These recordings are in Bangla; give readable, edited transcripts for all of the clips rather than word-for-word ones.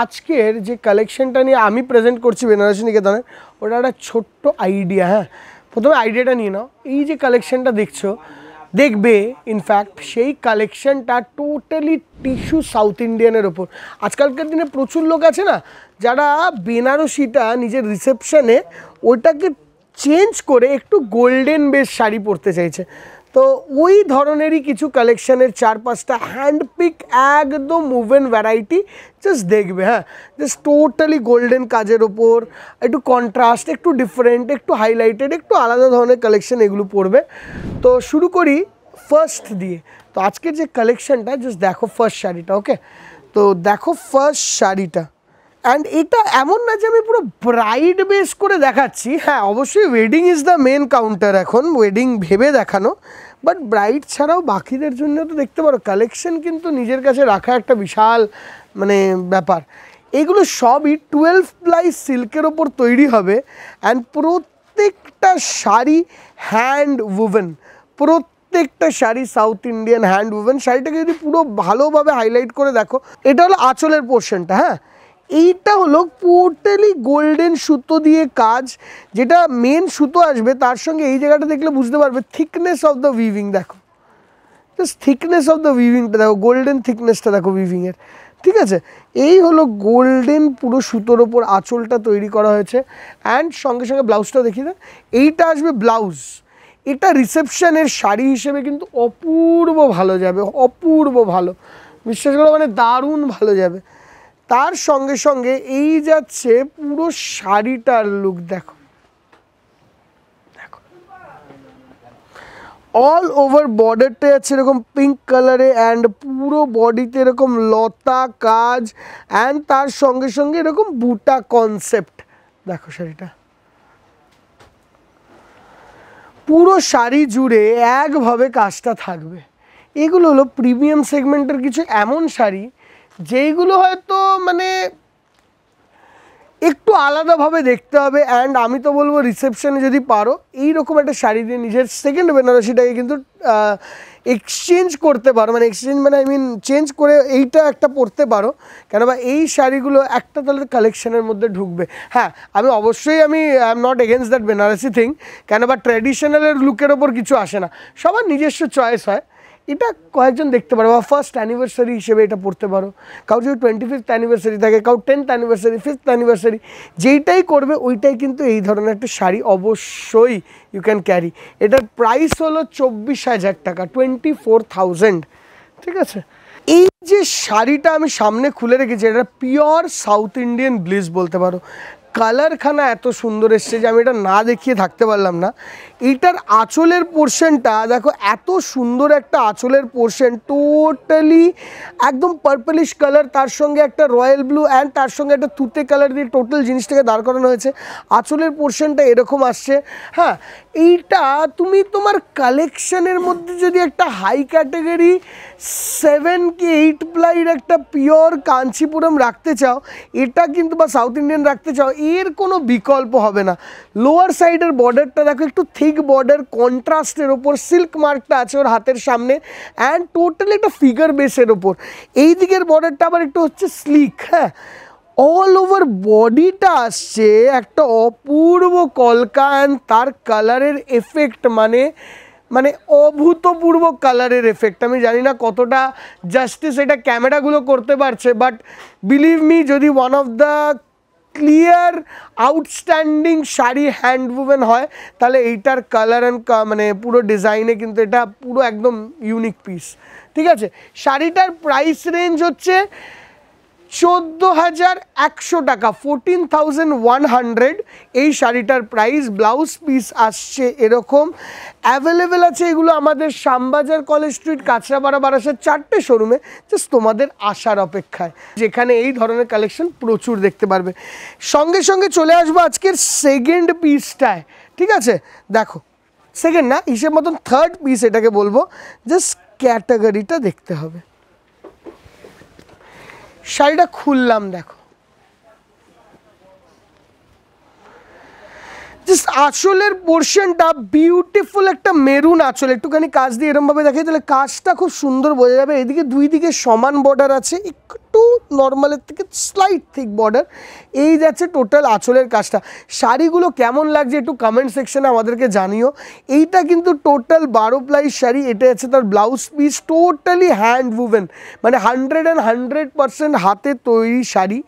আজকের যে কালেকশনটা নিয়ে আমি প্রেজেন্ট করছি বেনারসি নিকেতনে, ওটা একটা ছোট্ট আইডিয়া। হ্যাঁ, প্রথমে আইডিয়াটা নিয়ে নাও। এই যে কালেকশনটা দেখছো, দেখবে ইনফ্যাক্ট সেই কালেকশনটা টোটালি টিস্যু সাউথ ইন্ডিয়ানের ওপর। আজকালকার দিনে প্রচুর লোক আছে না, যারা বেনারসিটা নিজের রিসেপশনে ওইটাকে চেঞ্জ করে একটু গোল্ডেন বেস শাড়ি পরতে চাইছে। তো ওই ধরনেরই কিছু কালেকশানের 4-5টা হ্যান্ডপিক একদম মুভেন ভ্যারাইটি জাস্ট দেখবে। হ্যাঁ, জাস্ট টোটালি গোল্ডেন কাজের ওপর, একটু কন্ট্রাস্ট, একটু ডিফারেন্ট, একটু হাইলাইটেড, একটু আলাদা ধরনের কালেকশন এগুলো পড়বে। তো শুরু করি ফার্স্ট দিয়ে। তো আজকের যে কালেকশানটা জাস্ট দেখো ফার্স্ট শাড়িটা। ওকে, তো দেখো ফার্স্ট শাড়িটা। অ্যান্ড এটা এমন না যে আমি পুরো ব্রাইড বেস করে দেখাচ্ছি। হ্যাঁ, অবশ্যই wedding is the main counter, এখন ওয়েডিং ভেবে দেখানো, বাট ব্রাইড ছাড়াও বাকিদের জন্য তো দেখতে পারো। কালেকশন কিন্তু নিজের কাছে রাখা একটা বিশাল মানে ব্যাপার। এগুলো সবই 12 প্লাই সিল্কের ওপর তৈরি হবে। অ্যান্ড প্রত্যেকটা শাড়ি হ্যান্ড উভেন, প্রত্যেকটা sari south Indian hand woven. শাড়িটাকে যদি পুরো ভালোভাবে হাইলাইট করে দেখো, এটা হলো আঁচলের পোর্শনটা। হ্যাঁ, এইটা হলো টোটালি গোল্ডেন সুতো দিয়ে কাজ, যেটা মেন সুতো আসবে তার সঙ্গে এই জায়গাটা দেখলে বুঝতে পারবে থিকনেস অফ দ্য উইভিং। দেখো জাস্ট থিকনেস অফ দ্য উইভিংটা দেখো, গোল্ডেন থিকনেসটা দেখো উইভিংয়ের। ঠিক আছে, এই হলো গোল্ডেন পুরো সুতোর ওপর আঁচলটা তৈরি করা হয়েছে। অ্যান্ড সঙ্গে সঙ্গে ব্লাউজটাও দেখি না, এইটা আসবে ব্লাউজ। এটা রিসেপশনের শাড়ি হিসেবে কিন্তু অপূর্ব ভালো যাবে, অপূর্ব ভালো, বিশ্বাস করো মানে দারুণ ভালো যাবে। তার সঙ্গে সঙ্গে এই যাচ্ছে পুরো শাড়িটার লুক। দেখো দেখো অল ওভার বর্ডারটা আছে এরকম পিঙ্ক কালারে, অ্যান্ড পুরো বডিতে এরকম লতা কাজ, অ্যান্ড তার সঙ্গে সঙ্গে এরকম বুটা কনসেপ্ট। দেখো শাড়িটা পুরো শাড়ি জুড়ে একভাবে কাজটা থাকবে। এগুলো হলো প্রিমিয়াম সেগমেন্টের কিছু এমন শাড়ি যেইগুলো হয়তো মানে একটু আলাদাভাবে দেখতে হবে। অ্যান্ড আমি তো বলবো রিসেপশনে যদি পারো এইরকম একটা শাড়ি দিয়ে নিজের সেকেন্ড বেনারসিটাকে কিন্তু এক্সচেঞ্জ করতে পারো, মানে এক্সচেঞ্জ মানে আই মিন চেঞ্জ করে এইটা একটা পরতে পারো। কেন বা এই শাড়িগুলো একটা তাহলে কালেকশনের মধ্যে ঢুকবে। হ্যাঁ, আমি অবশ্যই I am not against that Banarasi thing, কেন বা ট্র্যাডিশনালের লুকের ওপর কিছু আসে না, সবার নিজস্ব চয়েস হয়। এটা কয়েকজন দেখতে পারো, বা ফার্স্ট অ্যানিভার্সারি হিসেবে এটা পড়তে পারো। কাউ যদি 25th অ্যানিভার্সারি থাকে, cow 10th anniversary, 5th anniversary, যেইটাই করবে ওইটাই কিন্তু এই ধরনের একটা শাড়ি অবশ্যই ইউ ক্যান ক্যারি। এটার প্রাইস হলো 24,000 টাকা, 24,000। ঠিক আছে, এই যে শাড়িটা আমি সামনে খুলে রেখেছি, এটা পিওর সাউথ ইন্ডিয়ান ব্লিস বলতে পারো। কালারখানা এত সুন্দর এসছে যে আমি এটা না দেখিয়ে থাকতে পারলাম না। এইটার আঁচলের পোর্শনটা দেখো, এত সুন্দর একটা আঁচলের পোর্শন, টোটালি একদম পার্পলিশ কালার, তার সঙ্গে একটা রয়্যাল ব্লু, অ্যান্ড তার সঙ্গে একটা তুতে কালার দিয়ে টোটাল জিনিসটাকে দাঁড় করানো হয়েছে। আঁচলের পোর্শনটা এরকম আসছে। হ্যাঁ, এইটা তুমি তোমার কালেকশনের মধ্যে যদি একটা হাই ক্যাটাগরি 7 কি 8 প্লাইয়ের একটা পিওর কাঞ্চিপুরম রাখতে চাও, এটা কিন্তু বা সাউথ ইন্ডিয়ান রাখতে চাও, এর কোনো বিকল্প হবে না। লোয়ার সাইডের বর্ডারটা দেখো, একটু থিক বর্ডার, কন্ট্রাস্টের ওপর সিল্ক মার্কটা আছে ওর হাতের সামনে, অ্যান্ড টোটালি একটা ফিগার বেসের ওপর। এই দিকের বর্ডারটা আবার একটু হচ্ছে স্লিক। হ্যাঁ, অল ওভার বডিটা আসছে একটা অপূর্ব কলকা, অ্যান্ড তার কালারের এফেক্ট মানে মানে অভূতপূর্ব কালারের এফেক্ট। আমি জানি না কতটা জাস্টিস এটা ক্যামেরাগুলো করতে পারছে, বাট বিলিভ মি, যদি one of the clear outstanding sari hand woven হয়, তাহলে এইটার কালার অ্যান্ড মানে পুরো ডিজাইনে কিন্তু এটা পুরো একদম ইউনিক পিস। ঠিক আছে, শাড়িটার প্রাইস রেঞ্জ হচ্ছে 14,100 টাকা, 14,100 এই শাড়িটার প্রাইস। ব্লাউজ পিস আসছে এরকম, অ্যাভেলেবেল আছে এগুলো আমাদের শ্যামবাজার, কলেজ স্ট্রিট, কাঁচরাপাড়া, বারাসাত 4টে শোরুমে, জাস্ট তোমাদের আসার অপেক্ষায়, যেখানে এই ধরনের কালেকশন প্রচুর দেখতে পারবে। সঙ্গে সঙ্গে চলে আসবো আজকের সেকেন্ড পিসটায়। ঠিক আছে, দেখো সেকেন্ড না, হিসেব মতন থার্ড পিস এটাকে বলবো। জাস্ট ক্যাটাগরিটা দেখতে হবে। শাড়িটা খুললাম, দেখো জাস্ট আঁচলের পোর্শনটা বিউটিফুল একটা মেরুন আঁচল, একটুখানি কাজ দিয়ে এরমভাবে দেখাই তাহলে কাজটা খুব সুন্দর বোঝা যাবে। এদিকে দুই দিকে সমান বর্ডার আছে, একটু নর্মালের থেকে স্লাইট থিক বর্ডার। এই যাচ্ছে টোটাল আঁচলের কাজটা। শাড়িগুলো কেমন লাগছে একটু কমেন্ট সেকশনে আমাদেরকে জানিও। এইটা কিন্তু টোটাল 12 প্লাই শাড়ি, এটা আছে তার blouse piece, totally hand woven, মানে 100% হাতে তৈরি শাড়ি।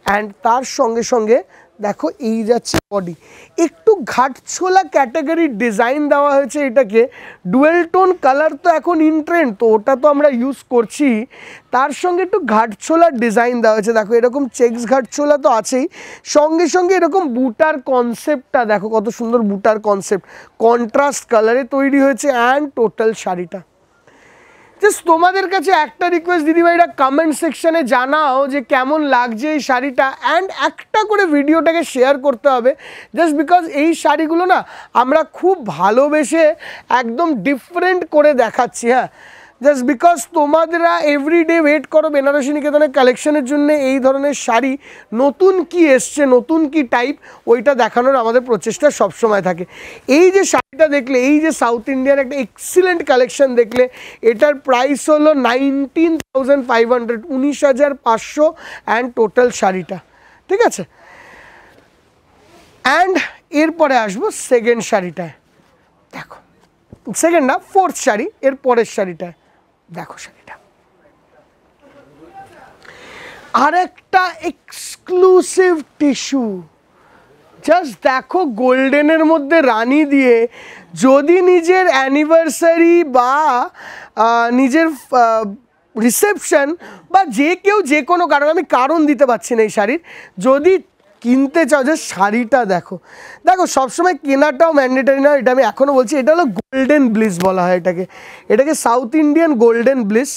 অ্যান্ড তার সঙ্গে সঙ্গে দেখো এই যাচ্ছে বডি, একটু ঘাটছোলা ক্যাটাগরির ডিজাইন দেওয়া হয়েছে এটাকে। ডুয়েল টোন কালার তো এখন ইন ট্রেন্ড, তো ওটা তো আমরা ইউজ করছি, তার সঙ্গে একটু ঘাটছোলার ডিজাইন দেওয়া হয়েছে। দেখো এরকম চেক্স ঘাটছোলা তো আছেই, সঙ্গে সঙ্গে এরকম বুটার কনসেপ্টটা দেখো কত সুন্দর বুটার কনসেপ্ট, কন্ট্রাস্ট কালারে তৈরি হয়েছে। অ্যান্ড টোটাল শাড়িটা জাস্ট তোমাদের কাছে একটা রিকোয়েস্ট দিদিভাইরা, কমেন্ট সেকশনে জানাও যে কেমন লাগছে এই শাড়িটা। অ্যান্ড একটা করে ভিডিওটাকে শেয়ার করতে হবে, জাস্ট বিকজ এই শাড়িগুলো না আমরা খুব ভালোবেসে একদম ডিফারেন্ট করে দেখাচ্ছি। হ্যাঁ, জাস্ট বিকজ তোমাদেরা এভরিডে ওয়েট করো বেনারসি নিকেতনের কালেকশনের জন্য, এই ধরনের শাড়ি নতুন কি এসছে, নতুন কি টাইপ, ওইটা দেখানোর আমাদের প্রচেষ্টা সবসময় থাকে। এই যে শাড়িটা দেখলে, এই যে সাউথ ইন্ডিয়ান একটা এক্সিলেন্ট কালেকশন দেখলে, এটার প্রাইস হলো 19,500, 19,500 অ্যান্ড টোটাল শাড়িটা, ঠিক আছে। অ্যান্ড এরপরে আসবো সেকেন্ড শাড়িটায়। দেখো সেকেন্ড না, ফোর্থ শাড়ি, এর পরের শাড়িটায় দেখো শাড়িটা আর একটা এক্সক্লুসিভ টিস্যু। জাস্ট দেখো গোল্ডেনের মধ্যে রানী দিয়ে, যদি নিজের অ্যানিভার্সারি বা নিজের রিসেপশন বা যে কেউ যে কোনো কারণ, আমি কারণ দিতে পারছি না এই শাড়ির, যদি কিনতে চাও, যে শাড়িটা দেখো, দেখো সবসময় কেনাটাও ম্যান্ডেটারি না, এটা আমি এখনও বলছি, এটা হলো গোল্ডেন ব্লিস বলা হয় এটাকে, এটাকে সাউথ ইন্ডিয়ান গোল্ডেন ব্লিস।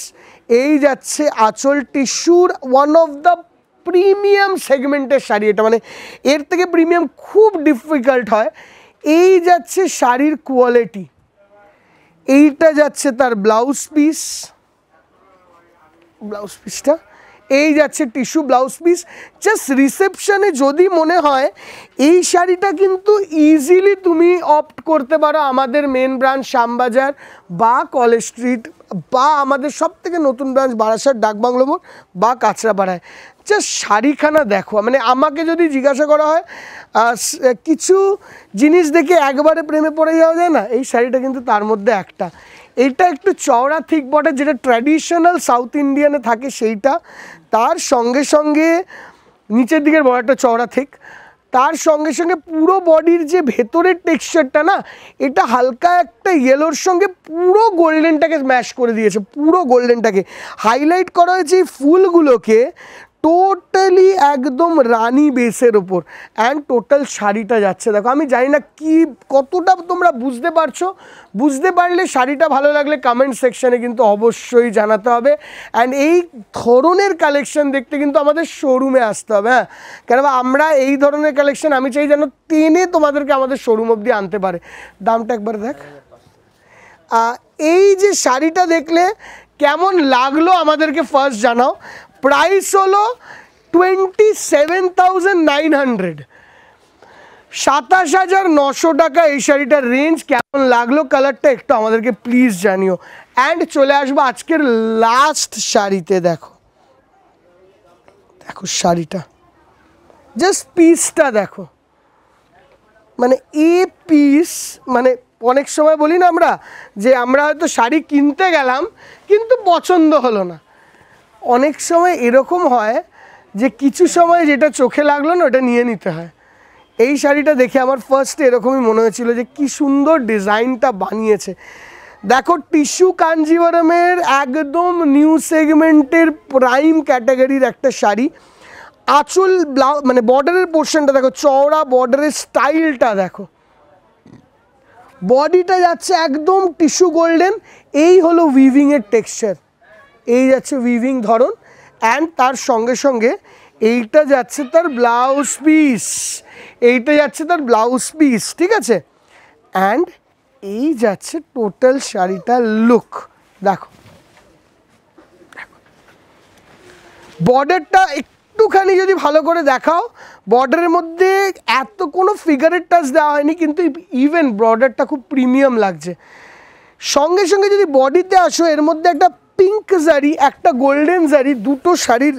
এই যাচ্ছে আঁচল টিস্যুর, ওয়ান অফ দ্য প্রিমিয়াম সেগমেন্টের শাড়ি এটা, মানে এর থেকে প্রিমিয়াম খুব ডিফিকাল্ট হয়। এই যাচ্ছে শাড়ির কোয়ালিটি, এইটা যাচ্ছে তার ব্লাউজ পিস, ব্লাউজ পিসটা এই যাচ্ছে টিস্যু ব্লাউজ পিস। জাস্ট রিসেপশনে যদি মনে হয় এই শাড়িটা কিন্তু ইজিলি তুমি অপ্ট করতে পারো আমাদের মেন ব্রাঞ্চ শ্যামবাজার বা কলেজ স্ট্রিট, বা আমাদের সব থেকে নতুন ব্রাঞ্চ বারাসাত ডাকবাংলো মোড় বা কাঁচরাপাড়ায়। জাস্ট শাড়িখানা দেখো, মানে আমাকে যদি জিজ্ঞাসা করা হয় কিছু জিনিস দেখে একবারে প্রেমে পড়ে যাওয়া যায় না, এই শাড়িটা কিন্তু তার মধ্যে একটা। এইটা একটু চওড়া থিক বর্ডার, যেটা ট্র্যাডিশনাল সাউথ ইন্ডিয়ানে থাকে সেইটা, তার সঙ্গে সঙ্গে নিচের দিকের বর্ডারটা চওড়া থিক, তার সঙ্গে সঙ্গে পুরো বডির যে ভেতরের টেক্সচারটা না, এটা হালকা একটা ইয়েলোর সঙ্গে পুরো গোল্ডেনটাকে স্ম্যাশ করে দিয়েছে, পুরো গোল্ডেনটাকে হাইলাইট করা হয়েছে এই ফুলগুলোকে টোটালি একদম রানী বেসের ওপর। অ্যান্ড টোটাল শাড়িটা যাচ্ছে দেখো, আমি জানি না কি কতটা তোমরা বুঝতে পারছো, বুঝতে পারলে শাড়িটা ভালো লাগলে কমেন্ট সেকশানে কিন্তু অবশ্যই জানাতে হবে। অ্যান্ড এই ধরনের কালেকশন দেখতে কিন্তু আমাদের শোরুমে আসতে হবে। হ্যাঁ, কেননা আমরা এই ধরনের কালেকশন আমি চাই যেন টেনে তোমাদেরকে আমাদের শোরুম অবধি আনতে পারে। দামটা একবার দেখ, এই যে শাড়িটা দেখলে কেমন লাগলো আমাদেরকে ফার্স্ট জানাও। প্রাইস হলো 27,900, 27,900 টাকা এই শাড়িটার রেঞ্জ। কেমন লাগলো কালারটা একটু আমাদেরকে প্লিজ জানিও। অ্যান্ড চলে আসবো আজকের লাস্ট শাড়িতে। দেখো দেখো শাড়িটা, জাস্ট পিসটা দেখো, মানে এ পিস, মানে অনেক সময় বলি না আমরা যে আমরা হয়তো শাড়ি কিনতে গেলাম কিন্তু পছন্দ হলো না, অনেক সময় এরকম হয় যে কিছু সময় যেটা চোখে লাগলো না ওটা নিয়ে নিতে হয়। এই শাড়িটা দেখে আমার ফার্স্টে এরকমই মনে হয়েছিল যে কি সুন্দর ডিজাইনটা বানিয়েছে। দেখো টিস্যু কাঞ্জিভারমের একদম নিউ সেগমেন্টের প্রাইম ক্যাটাগরির একটা শাড়ি। আঁচল ব্লাউজ মানে বর্ডারের পোর্শনটা দেখো, চওড়া বর্ডারের স্টাইলটা দেখো, বডিটা যাচ্ছে একদম টিস্যু গোল্ডেন। এই হলো উইভিংয়ের টেক্সচার, এই যাচ্ছে উইভিং ধরন। অ্যান্ড তার সঙ্গে সঙ্গে এইটা যাচ্ছে তার ব্লাউজ পিস, এইটা যাচ্ছে তার ব্লাউজ পিস, ঠিক আছে। অ্যান্ড এই যাচ্ছে টোটাল শাড়িটার লুক। দেখো বর্ডারটা একটু একটুখানি যদি ভালো করে দেখাও, বর্ডারের মধ্যে এত কোনো ফিগারের টাচ দেওয়া হয়নি, কিন্তু ইভেন বর্ডারটা খুব প্রিমিয়াম লাগছে। সঙ্গে সঙ্গে যদি বডিতে আসো, এর মধ্যে একটা পিঙ্ক জারি, একটা গোল্ডেন জারি, দুটো শাড়ির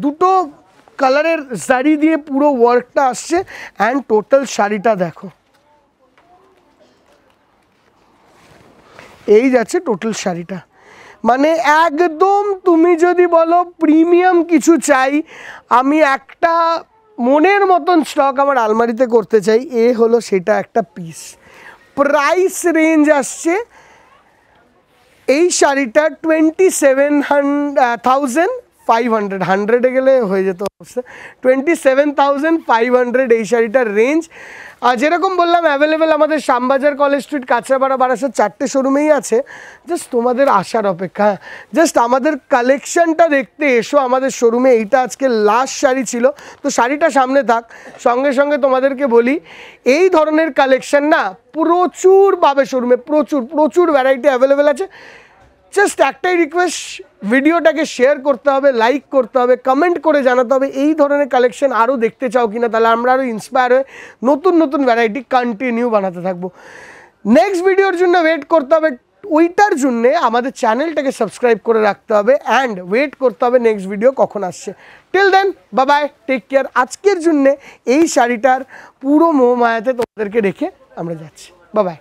দুটো কালারের জারি দিয়ে পুরো ওয়ার্কটা আসছে। অ্যান্ড টোটাল শাড়িটা দেখো, এই যাচ্ছে টোটাল শাড়িটা। মানে একদম তুমি যদি বলো প্রিমিয়াম কিছু চাই, আমি একটা মনের মতন স্টক আমার আলমারিতে করতে চাই, এ হলো সেটা একটা পিস। প্রাইস রেঞ্জ আসছে এই শাড়িটা 27,500, 100-এ গেলে হয়ে যেত অবস্থা, 27,500 এই শাড়িটার রেঞ্জ। আর যেরকম বললাম অ্যাভেলেবেল আমাদের শ্যামবাজার, কলেজ স্ট্রিট, কাঁচরাপাড়া, বারাসাত 4টে শোরুমেই আছে। জাস্ট তোমাদের আসার অপেক্ষা, জাস্ট আমাদের কালেকশনটা দেখতে এসো আমাদের শোরুমে। এইটা আজকে লাস্ট শাড়ি ছিল, তো শাড়িটা সামনে থাক। সঙ্গে সঙ্গে তোমাদেরকে বলি, এই ধরনের কালেকশন না প্রচুর পাবে শোরুমে, প্রচুর প্রচুর ভ্যারাইটি অ্যাভেলেবেল আছে। জাস্ট একটাই রিকোয়েস্ট, ভিডিওটাকে শেয়ার করতে হবে, লাইক করতে হবে, কমেন্ট করে জানাতে হবে এই ধরনের কালেকশন আরও দেখতে চাও কিনা, তাহলে আমরা আরও ইন্সপায়ার হয়ে নতুন নতুন ভ্যারাইটি কন্টিনিউ বানাতে থাকবো। নেক্সট ভিডিওর জন্য ওয়েট করতে হবে, ওইটার জন্যে আমাদের চ্যানেলটাকে সাবস্ক্রাইব করে রাখতে হবে অ্যান্ড ওয়েট করতে হবে নেক্সট ভিডিও কখন আসছে। Till then bye bye, take care. আজকের জন্যে এই শাড়িটার পুরো মোহমায়াতে তোমাদেরকে রেখে আমরা যাচ্ছি, বাই বাই।